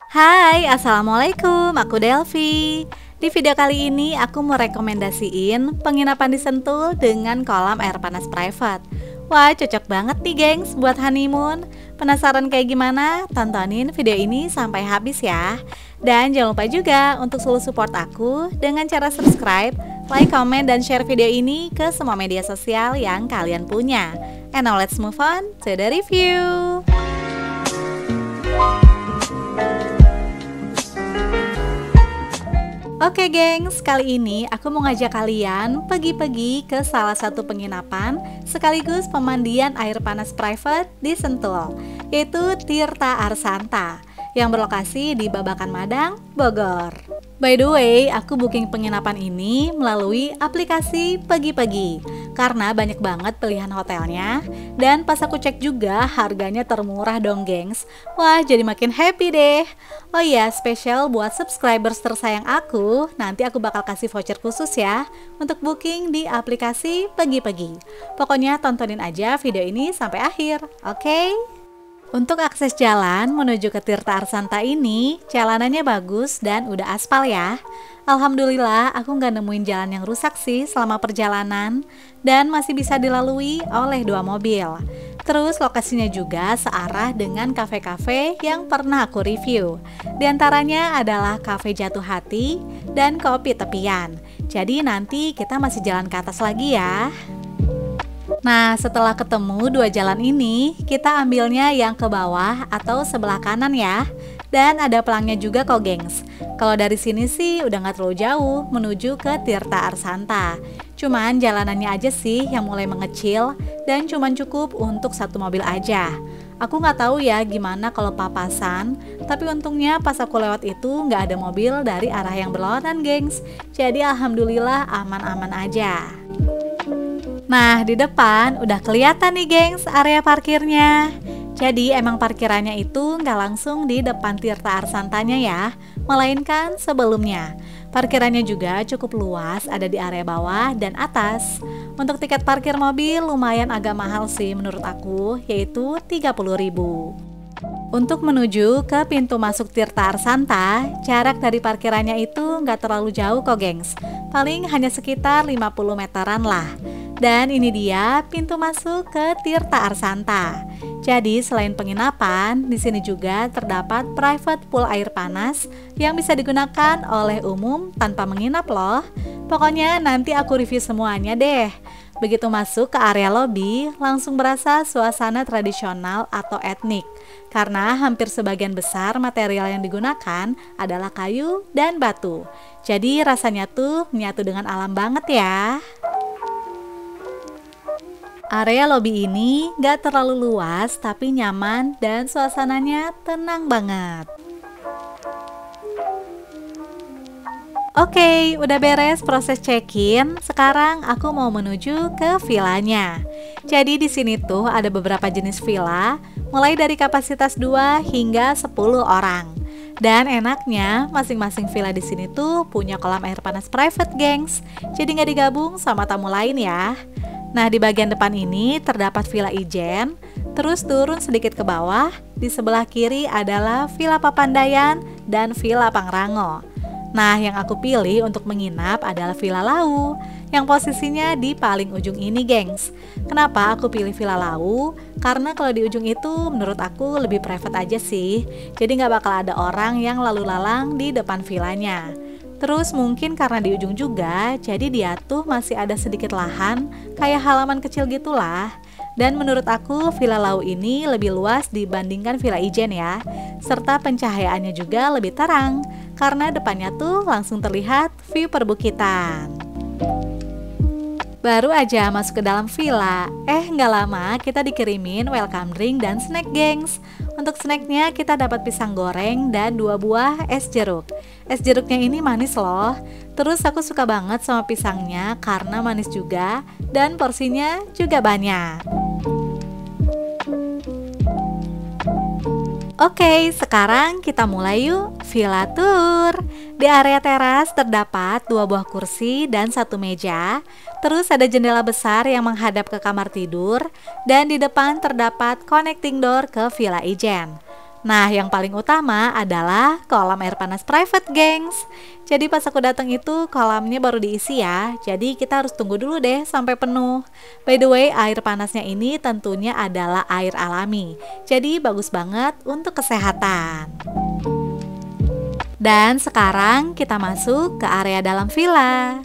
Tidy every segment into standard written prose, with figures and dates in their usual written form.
Hai, Assalamualaikum, aku Delvi. Di video kali ini aku mau rekomendasiin penginapan di Sentul dengan kolam air panas private. Wah, cocok banget nih gengs buat honeymoon. Penasaran kayak gimana? Tontonin video ini sampai habis ya. Dan jangan lupa juga untuk selalu support aku dengan cara subscribe, like, comment, dan share video ini ke semua media sosial yang kalian punya. And now let's move on to the review. Oke gengs, kali ini aku mau ngajak kalian pergi-pergi ke salah satu penginapan sekaligus pemandian air panas private di Sentul, yaitu Tirta Arsanta yang berlokasi di Babakan Madang, Bogor. By the way, aku booking penginapan ini melalui aplikasi Pergi-Pergi karena banyak banget pilihan hotelnya, dan pas aku cek juga harganya termurah dong gengs. Wah, jadi makin happy deh. Oh iya, spesial buat subscribers tersayang aku, nanti aku bakal kasih voucher khusus ya untuk booking di aplikasi Pergi-Pergi. Pokoknya tontonin aja video ini sampai akhir, oke? Untuk akses jalan menuju ke Tirta Arsanta ini, jalanannya bagus dan udah aspal ya. Alhamdulillah aku nggak nemuin jalan yang rusak sih selama perjalanan, dan masih bisa dilalui oleh 2 mobil. Terus lokasinya juga searah dengan kafe-kafe yang pernah aku review. Di antaranya adalah Cafe Jatuh Hati dan Kopi Tepian. Jadi nanti kita masih jalan ke atas lagi ya. Nah, setelah ketemu 2 jalan ini, kita ambilnya yang ke bawah atau sebelah kanan ya. Dan ada pelangnya juga kok gengs. Kalau dari sini sih udah nggak terlalu jauh menuju ke Tirta Arsanta. Cuman jalanannya aja sih yang mulai mengecil dan cuman cukup untuk 1 mobil aja. Aku nggak tahu ya gimana kalau papasan, tapi untungnya pas aku lewat itu nggak ada mobil dari arah yang berlawanan gengs. Jadi alhamdulillah aman-aman aja. Nah, di depan udah kelihatan nih gengs area parkirnya. Jadi emang parkirannya itu nggak langsung di depan Tirta Arsantanya ya, melainkan sebelumnya. Parkirannya juga cukup luas, ada di area bawah dan atas. Untuk tiket parkir mobil lumayan agak mahal sih menurut aku, yaitu 30.000. Untuk menuju ke pintu masuk Tirta Arsanta, jarak dari parkirannya itu nggak terlalu jauh kok gengs. Paling hanya sekitar 50 meteran lah. Dan ini dia pintu masuk ke Tirta Arsanta. Jadi selain penginapan, di sini juga terdapat private pool air panas yang bisa digunakan oleh umum tanpa menginap loh. Pokoknya nanti aku review semuanya deh. Begitu masuk ke area lobi, langsung berasa suasana tradisional atau etnik. Karena hampir sebagian besar material yang digunakan adalah kayu dan batu. Jadi rasanya tuh menyatu dengan alam banget ya. Area lobi ini gak terlalu luas tapi nyaman dan suasananya tenang banget. Oke, udah beres proses check-in. Sekarang aku mau menuju ke villanya. Jadi di sini tuh ada beberapa jenis villa, mulai dari kapasitas 2 hingga 10 orang. Dan enaknya masing-masing villa di sini tuh punya kolam air panas private, gengs. Jadi nggak digabung sama tamu lain ya. Nah, di bagian depan ini terdapat Villa Ijen, terus turun sedikit ke bawah, di sebelah kiri adalah Villa Papandayan dan Villa Pangrango. Nah, yang aku pilih untuk menginap adalah Villa Lau, yang posisinya di paling ujung ini gengs. Kenapa aku pilih Villa Lau? Karena kalau di ujung itu menurut aku lebih private aja sih, jadi nggak bakal ada orang yang lalu lalang di depan villanya. Terus mungkin karena di ujung juga, jadi dia tuh masih ada sedikit lahan, kayak halaman kecil gitulah. Dan menurut aku Villa Lau ini lebih luas dibandingkan Villa Ijen ya. Serta pencahayaannya juga lebih terang, karena depannya tuh langsung terlihat view perbukitan. Baru aja masuk ke dalam villa, nggak lama kita dikirimin welcome drink dan snack gengs. Untuk snacknya kita dapat pisang goreng dan 2 buah es jeruk. Es jeruknya ini manis loh. Terus aku suka banget sama pisangnya karena manis juga dan porsinya juga banyak. Oke, sekarang kita mulai yuk villa tour. Di area teras terdapat 2 buah kursi dan 1 meja. Terus ada jendela besar yang menghadap ke kamar tidur. Dan di depan terdapat connecting door ke Villa Ijen. Nah, yang paling utama adalah kolam air panas private, gengs. Jadi pas aku datang itu kolamnya baru diisi ya. Jadi kita harus tunggu dulu deh sampai penuh. By the way, air panasnya ini tentunya adalah air alami. Jadi bagus banget untuk kesehatan. Dan sekarang kita masuk ke area dalam villa.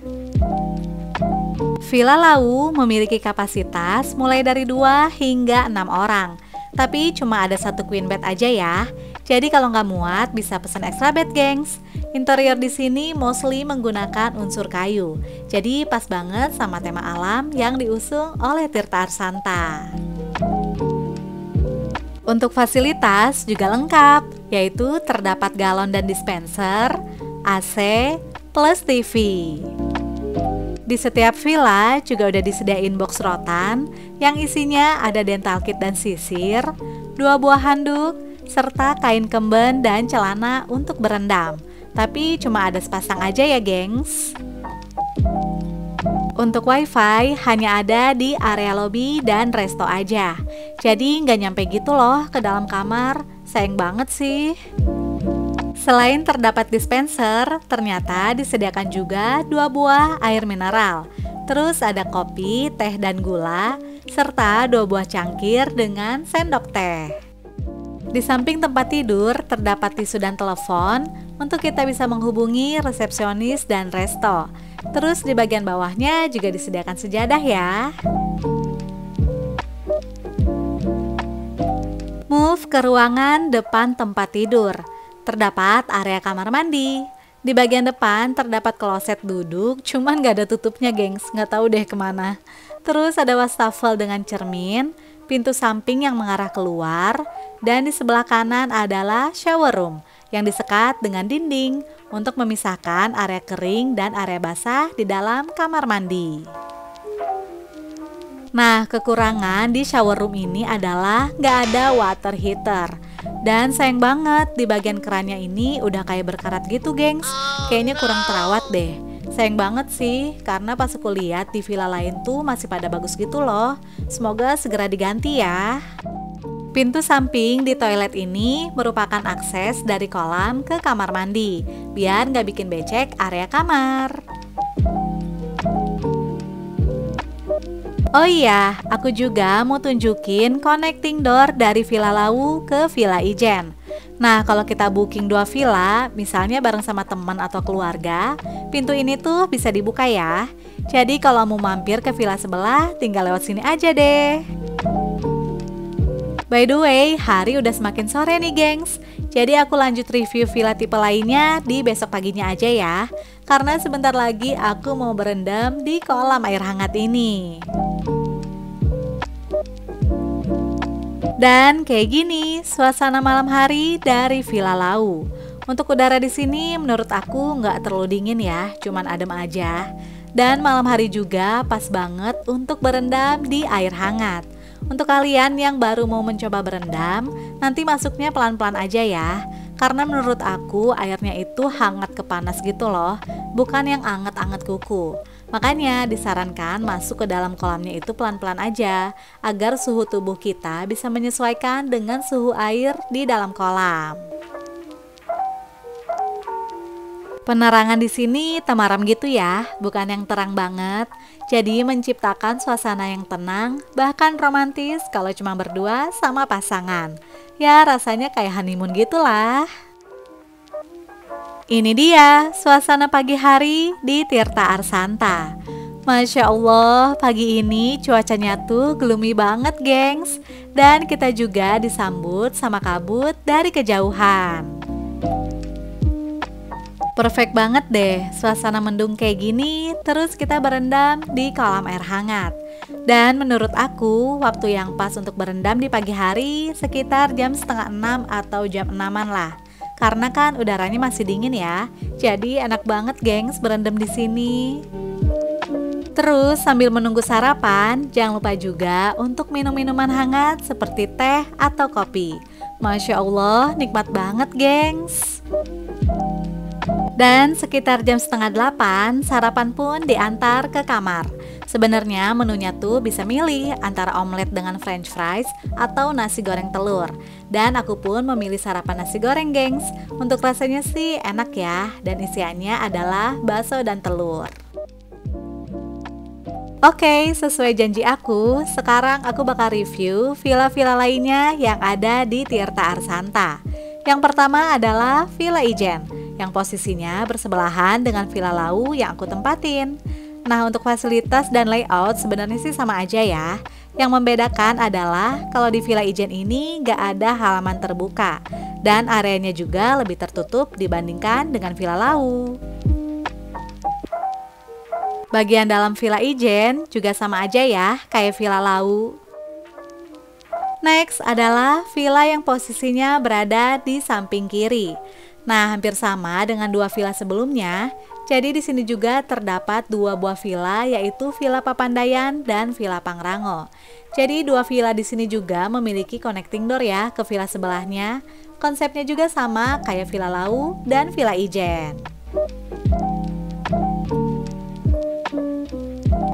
Villa Lau memiliki kapasitas mulai dari 2 hingga 6 orang. Tapi cuma ada 1 queen bed aja ya. Jadi kalau nggak muat bisa pesan extra bed, gengs. Interior di sini mostly menggunakan unsur kayu. Jadi pas banget sama tema alam yang diusung oleh Tirta Arsanta. Untuk fasilitas juga lengkap, yaitu terdapat galon dan dispenser, AC, plus TV. Di setiap villa juga udah disediain box rotan yang isinya ada dental kit dan sisir, 2 buah handuk, serta kain kemben dan celana untuk berendam. Tapi cuma ada sepasang aja ya, gengs. Untuk wifi hanya ada di area lobby dan resto aja. Jadi nggak nyampe gitu loh ke dalam kamar, sayang banget sih. Selain terdapat dispenser, ternyata disediakan juga 2 buah air mineral. Terus ada kopi, teh dan gula, serta 2 buah cangkir dengan sendok teh. Di samping tempat tidur terdapat tisu dan telepon untuk kita bisa menghubungi resepsionis dan resto. Terus di bagian bawahnya juga disediakan sejadah ya. Move ke ruangan depan tempat tidur. Terdapat area kamar mandi. Di bagian depan terdapat kloset duduk, cuman gak ada tutupnya, gengs. Gak tahu deh kemana. Terus ada wastafel dengan cermin, pintu samping yang mengarah keluar, dan di sebelah kanan adalah shower room yang disekat dengan dinding untuk memisahkan area kering dan area basah di dalam kamar mandi. Nah, kekurangan di shower room ini adalah nggak ada water heater. Dan sayang banget di bagian kerannya ini udah kayak berkarat gitu, gengs. Kayaknya kurang terawat deh. Sayang banget sih, karena pas aku lihat di villa lain tuh masih pada bagus gitu loh. Semoga segera diganti ya. Pintu samping di toilet ini merupakan akses dari kolam ke kamar mandi, biar nggak bikin becek area kamar. Oh iya, aku juga mau tunjukin connecting door dari Villa Lau ke Villa Ijen. Nah, kalau kita booking 2 villa, misalnya bareng sama teman atau keluarga, pintu ini tuh bisa dibuka ya. Jadi kalau mau mampir ke villa sebelah, tinggal lewat sini aja deh. By the way, hari udah semakin sore nih, gengs. Jadi aku lanjut review villa tipe lainnya di besok paginya aja ya. Karena sebentar lagi aku mau berendam di kolam air hangat ini. Dan kayak gini suasana malam hari dari Villa Lau. Untuk udara di sini menurut aku nggak terlalu dingin ya, cuman adem aja. Dan malam hari juga pas banget untuk berendam di air hangat. Untuk kalian yang baru mau mencoba berendam, nanti masuknya pelan-pelan aja ya. Karena menurut aku airnya itu hangat ke panas gitu loh, bukan yang anget-anget kuku. Makanya disarankan masuk ke dalam kolamnya itu pelan-pelan aja, agar suhu tubuh kita bisa menyesuaikan dengan suhu air di dalam kolam. Penerangan di sini temaram gitu ya, bukan yang terang banget. Jadi menciptakan suasana yang tenang, bahkan romantis kalau cuma berdua sama pasangan. Ya rasanya kayak honeymoon gitulah. Ini dia suasana pagi hari di Tirta Arsanta. Masya Allah, pagi ini cuacanya tuh gloomy banget, gengs. Dan kita juga disambut sama kabut dari kejauhan. Perfect banget deh, suasana mendung kayak gini, terus kita berendam di kolam air hangat. Dan menurut aku, waktu yang pas untuk berendam di pagi hari sekitar jam setengah 6 atau jam 6-an lah. Karena kan udaranya masih dingin ya, jadi enak banget gengs berendam di sini. Terus sambil menunggu sarapan, jangan lupa juga untuk minum minuman hangat seperti teh atau kopi. Masya Allah, nikmat banget gengs. Dan sekitar jam setengah 8, sarapan pun diantar ke kamar. Sebenarnya menunya tuh bisa milih antara omelet dengan french fries atau nasi goreng telur. Dan aku pun memilih sarapan nasi goreng, gengs. Untuk rasanya sih enak ya, dan isiannya adalah bakso dan telur. Oke, sesuai janji aku, sekarang aku bakal review villa-villa lainnya yang ada di Tirta Arsanta. Yang pertama adalah Villa Ijen, yang posisinya bersebelahan dengan Villa Lau yang aku tempatin. Nah, untuk fasilitas dan layout sebenarnya sih sama aja ya. Yang membedakan adalah kalau di Villa Ijen ini gak ada halaman terbuka, dan areanya juga lebih tertutup dibandingkan dengan Villa Lau. Bagian dalam Villa Ijen juga sama aja ya, kayak Villa Lau. Next adalah villa yang posisinya berada di samping kiri. Nah, hampir sama dengan dua villa sebelumnya. Jadi di sini juga terdapat dua buah villa, yaitu Villa Papandayan dan Villa Pangrango. Jadi dua villa di sini juga memiliki connecting door ya ke villa sebelahnya. Konsepnya juga sama kayak Villa Lau dan Villa Ijen.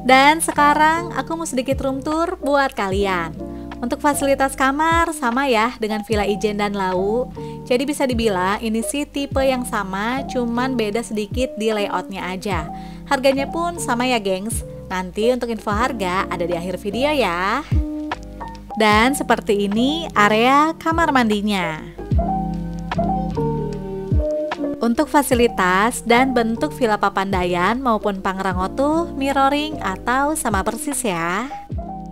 Dan sekarang aku mau sedikit room tour buat kalian. Untuk fasilitas kamar sama ya dengan Villa Ijen dan Lau. Jadi bisa dibilang ini sih tipe yang sama, cuman beda sedikit di layoutnya aja. Harganya pun sama ya gengs. Nanti untuk info harga ada di akhir video ya. Dan seperti ini area kamar mandinya. Untuk fasilitas dan bentuk Villa Papandayan maupun Pangrango tuh mirroring atau sama persis ya.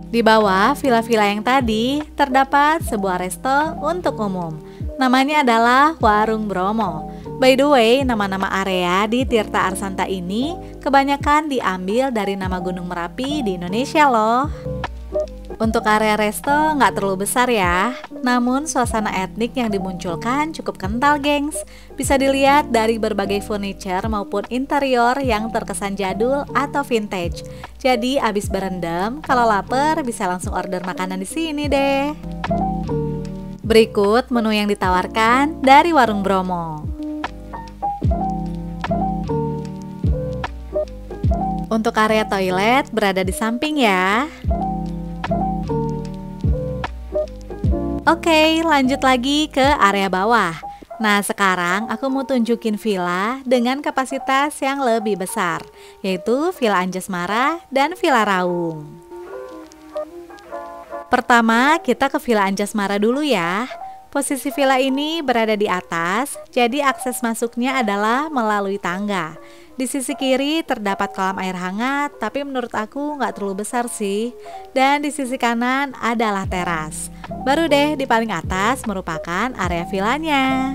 Di bawah villa-villa yang tadi terdapat sebuah resto untuk umum. Namanya adalah Warung Bromo. By the way, nama-nama area di Tirta Arsanta ini kebanyakan diambil dari nama Gunung Merapi di Indonesia loh. Untuk area resto nggak terlalu besar ya, namun suasana etnik yang dimunculkan cukup kental gengs. Bisa dilihat dari berbagai furniture maupun interior yang terkesan jadul atau vintage. Jadi abis berendam, kalau lapar bisa langsung order makanan di sini deh. Berikut menu yang ditawarkan dari Warung Bromo. Untuk area toilet berada di samping ya. Oke, lanjut lagi ke area bawah. Nah, sekarang aku mau tunjukin villa dengan kapasitas yang lebih besar, yaitu Villa Anjasmara dan Villa Raung. Pertama, kita ke Villa Anjasmara dulu ya. Posisi villa ini berada di atas, jadi akses masuknya adalah melalui tangga. Di sisi kiri terdapat kolam air hangat, tapi menurut aku nggak terlalu besar sih. Dan di sisi kanan adalah teras. Baru deh di paling atas merupakan area villanya.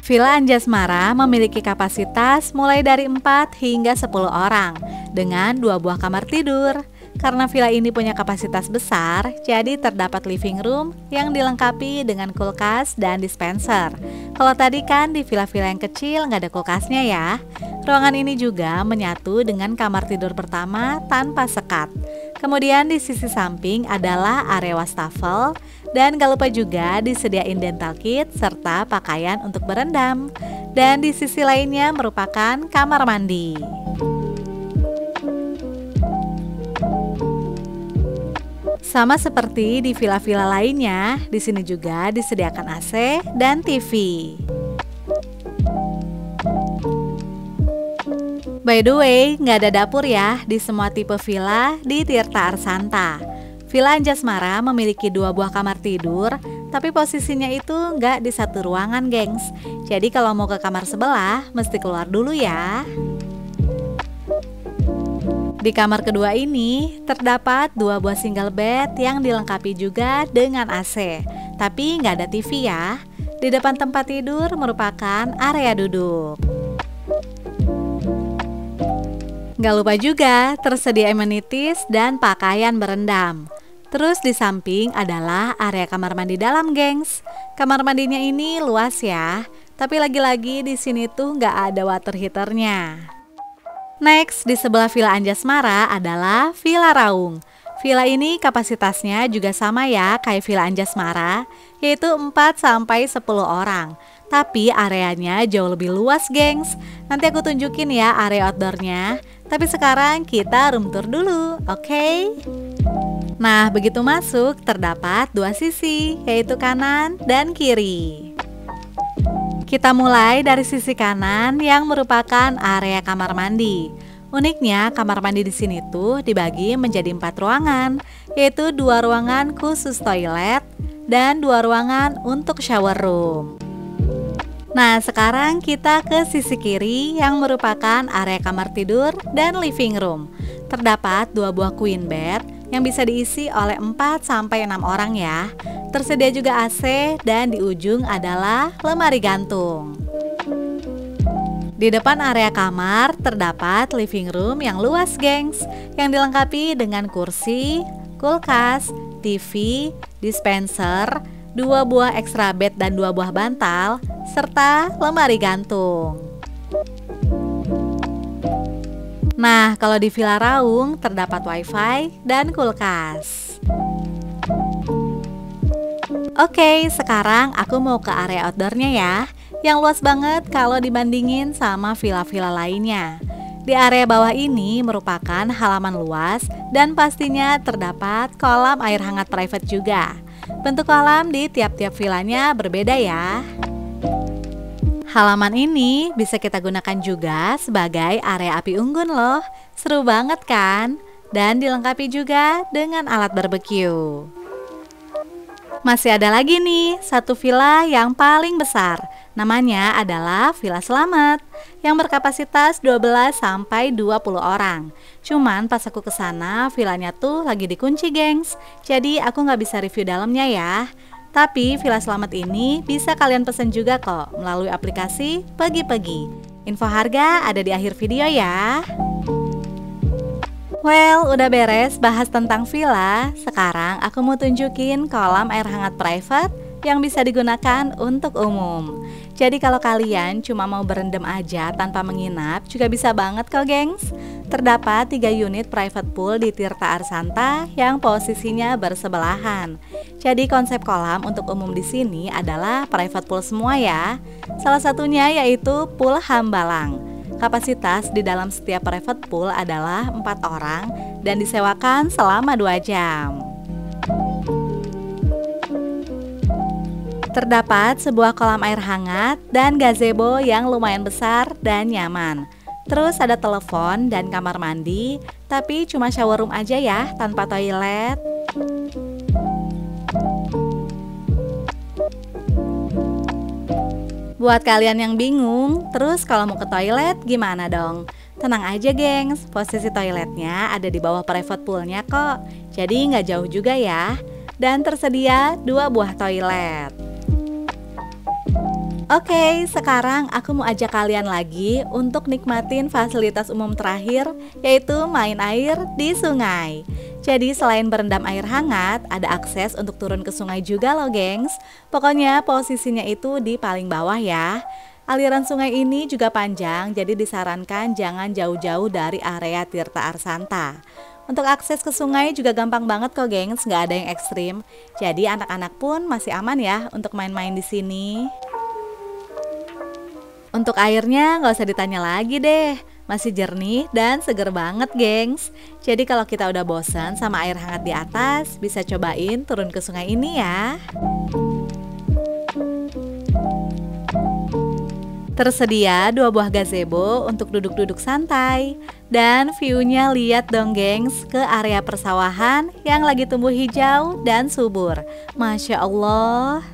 Villa Anjasmara memiliki kapasitas mulai dari 4 hingga 10 orang dengan 2 buah kamar tidur. Karena villa ini punya kapasitas besar, jadi terdapat living room yang dilengkapi dengan kulkas dan dispenser. Kalau tadi kan di villa-villa yang kecil nggak ada kulkasnya ya. Ruangan ini juga menyatu dengan kamar tidur pertama tanpa sekat. Kemudian di sisi samping adalah area wastafel, dan gak lupa juga disediain dental kit serta pakaian untuk berendam. Dan di sisi lainnya merupakan kamar mandi. Sama seperti di villa-villa lainnya, di sini juga disediakan AC dan TV. By the way, nggak ada dapur ya di semua tipe villa di Tirta Arsanta. Villa Anjasmara memiliki 2 buah kamar tidur, tapi posisinya itu nggak di satu ruangan, gengs. Jadi kalau mau ke kamar sebelah, mesti keluar dulu ya. Di kamar kedua ini terdapat 2 buah single bed yang dilengkapi juga dengan AC, tapi nggak ada TV ya. Di depan tempat tidur merupakan area duduk. Nggak lupa juga tersedia amenities dan pakaian berendam. Terus di samping adalah area kamar mandi dalam, gengs. Kamar mandinya ini luas ya, tapi lagi-lagi di sini tuh nggak ada water heaternya. Next, di sebelah Villa Anjasmara adalah Villa Raung. Villa ini kapasitasnya juga sama ya kayak Villa Anjasmara, yaitu 4-10 orang. Tapi areanya jauh lebih luas, gengs. Nanti aku tunjukin ya area outdoornya. Tapi sekarang kita room tour dulu, oke? Nah, begitu masuk terdapat dua sisi, yaitu kanan dan kiri. Kita mulai dari sisi kanan yang merupakan area kamar mandi. Uniknya, kamar mandi di sini tuh dibagi menjadi 4 ruangan, yaitu 2 ruangan khusus toilet dan 2 ruangan untuk shower room. Nah, sekarang kita ke sisi kiri yang merupakan area kamar tidur dan living room. Terdapat 2 buah queen bed yang bisa diisi oleh 4-6 orang ya. Tersedia juga AC dan di ujung adalah lemari gantung. Di depan area kamar terdapat living room yang luas, gengs, yang dilengkapi dengan kursi, kulkas, TV, dispenser, 2 buah extra bed dan 2 buah bantal, serta lemari gantung. Nah, kalau di Villa Raung terdapat wifi dan kulkas. Oke, sekarang aku mau ke area outdoornya ya, yang luas banget kalau dibandingin sama villa-villa lainnya. Di area bawah ini merupakan halaman luas dan pastinya terdapat kolam air hangat private juga. Bentuk kolam di tiap-tiap villanya berbeda ya. Halaman ini bisa kita gunakan juga sebagai area api unggun loh. Seru banget kan? Dan dilengkapi juga dengan alat barbeque. Masih ada lagi nih, satu villa yang paling besar. Namanya adalah Villa Selamat yang berkapasitas 12-20 orang. Cuman pas aku kesana, villanya tuh lagi dikunci, gengs. Jadi aku nggak bisa review dalamnya ya. Tapi Villa Selamat ini bisa kalian pesen juga kok melalui aplikasi Pagi-Pagi. Info harga ada di akhir video ya. Well, udah beres bahas tentang villa. Sekarang aku mau tunjukin kolam air hangat private yang bisa digunakan untuk umum. Jadi kalau kalian cuma mau berendam aja tanpa menginap juga bisa banget kok, gengs. Terdapat 3 unit private pool di Tirta Arsanta yang posisinya bersebelahan. Jadi konsep kolam untuk umum di sini adalah private pool semua ya. Salah satunya yaitu pool Hambalang. Kapasitas di dalam setiap private pool adalah 4 orang dan disewakan selama 2 jam. Terdapat sebuah kolam air hangat dan gazebo yang lumayan besar dan nyaman. Terus ada telepon dan kamar mandi, tapi cuma shower room aja ya, tanpa toilet. Buat kalian yang bingung, terus kalau mau ke toilet gimana dong? Tenang aja, gengs, posisi toiletnya ada di bawah private poolnya kok. Jadi nggak jauh juga ya. Dan tersedia 2 buah toilet. Oke, sekarang aku mau ajak kalian lagi untuk nikmatin fasilitas umum terakhir, yaitu main air di sungai. Jadi selain berendam air hangat, ada akses untuk turun ke sungai juga loh, gengs. Pokoknya posisinya itu di paling bawah ya. Aliran sungai ini juga panjang, jadi disarankan jangan jauh-jauh dari area Tirta Arsanta. Untuk akses ke sungai juga gampang banget kok, gengs, nggak ada yang ekstrim. Jadi anak-anak pun masih aman ya untuk main-main di sini. Untuk airnya nggak usah ditanya lagi deh, masih jernih dan seger banget, gengs. Jadi kalau kita udah bosan sama air hangat di atas, bisa cobain turun ke sungai ini ya. Tersedia 2 buah gazebo untuk duduk-duduk santai. Dan view-nya lihat dong, gengs, ke area persawahan yang lagi tumbuh hijau dan subur. Masya Allah.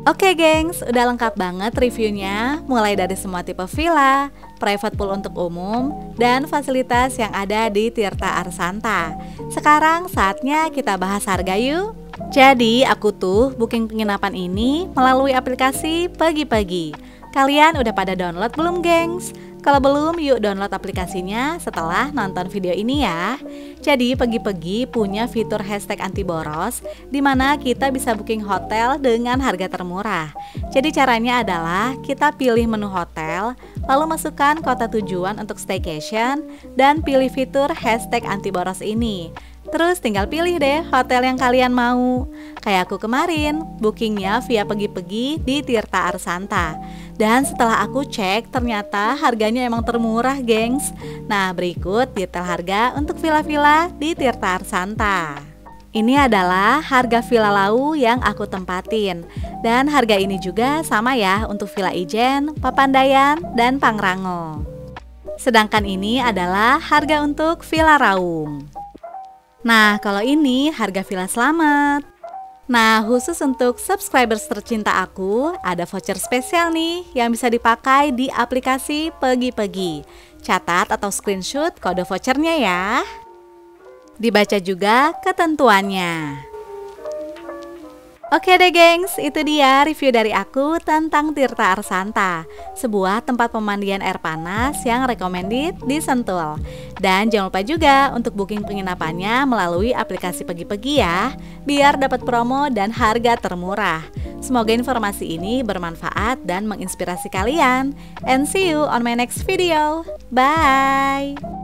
Oke, gengs, udah lengkap banget reviewnya, mulai dari semua tipe villa, private pool untuk umum, dan fasilitas yang ada di Tirta Arsanta. Sekarang saatnya kita bahas harga yuk. Jadi aku tuh booking penginapan ini melalui aplikasi Pagi-Pagi. Kalian udah pada download belum, gengs? Kalau belum, yuk download aplikasinya setelah nonton video ini ya. Jadi Pagi-Pagi punya fitur hashtag anti boros, di mana kita bisa booking hotel dengan harga termurah. Jadi caranya adalah kita pilih menu hotel, lalu masukkan kota tujuan untuk staycation, dan pilih fitur hashtag anti boros ini. Terus tinggal pilih deh hotel yang kalian mau. Kayak aku kemarin, bookingnya via Pergi-Pergi di Tirta Arsanta. Dan setelah aku cek, ternyata harganya emang termurah, gengs. Nah, berikut detail harga untuk villa-villa di Tirta Arsanta. Ini adalah harga Villa Lau yang aku tempatin. Dan harga ini juga sama ya untuk Villa Ijen, Papandayan, dan Pangrango. Sedangkan ini adalah harga untuk Villa Raung. Nah, kalau ini harga Villa Slamet. Nah, khusus untuk subscribers tercinta aku, ada voucher spesial nih yang bisa dipakai di aplikasi Pergi-Pergi. Catat atau screenshot kode vouchernya ya. Dibaca juga ketentuannya. Oke deh gengs, itu dia review dari aku tentang Tirta Arsanta, sebuah tempat pemandian air panas yang recommended di Sentul. Dan jangan lupa juga untuk booking penginapannya melalui aplikasi Pergi-Pergi ya, biar dapat promo dan harga termurah. Semoga informasi ini bermanfaat dan menginspirasi kalian. And see you on my next video. Bye!